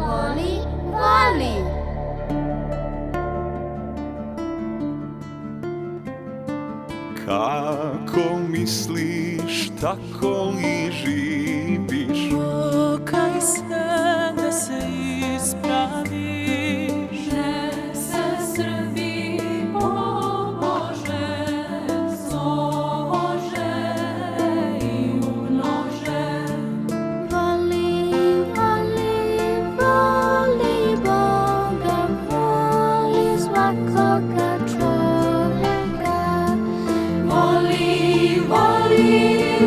voli, voli. Kako misliš, tako i živiš. Pokaj se da se ispraviš, Nek se Srbi pomože, slože i umnože. Voli, voli, voli Boga, voli svakoga čoveka. Voli, voli,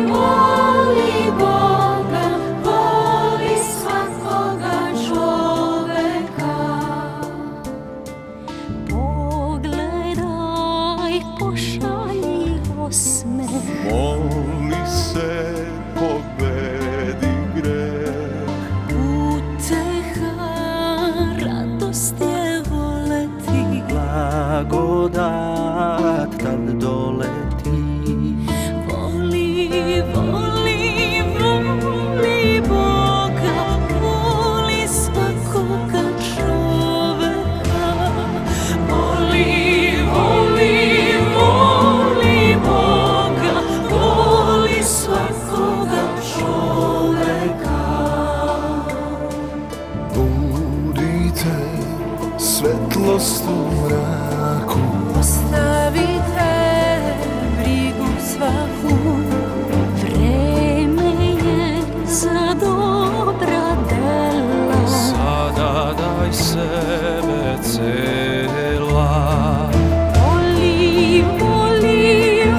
voli Boga, voli svakoga čoveka. pogledaj, pošalji osmeh. Moli se, pobedi greh. Uteha, radost je voleti, blagodat kad doleti. Voli, voli, voli Boga, voli svakoga čoveka. Voli, voli, voli Boga, voli svakoga čoveka. Budite svetlost u mraku. Ostavite brigu svaku, vreme je za dobra dela. Sada daj sebe cela. Voli, voli,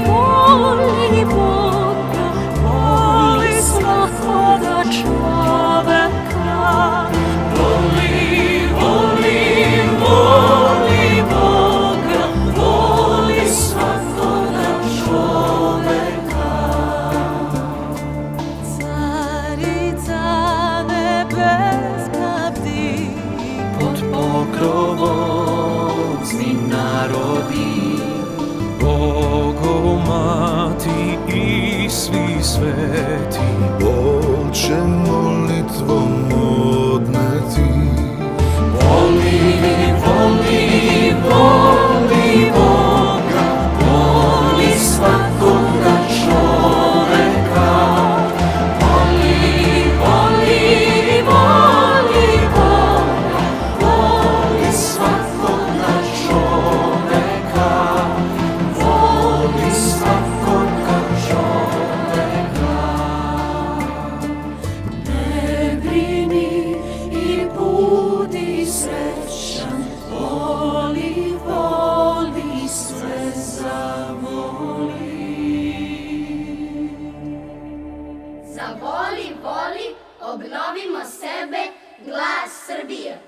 voli Boga, voli svakoga čoveka. Voli, voli, voli Boga, voli svakoga čoveka. Carica nebeska bdi, pod pokrovom svi narodi. Bogu mati i svi sveti, Bog će molitvom odneti. voli, voli, voli Boga, voli svakoga čoveka. Voli, voli, voli Boga, voli svakoga čoveka. Voli svakoga čoveka. Ne brini i budi srećan, voli, voli, sve zavoli. Zavoli, voli, obnovimo sebe, Glas Srbije.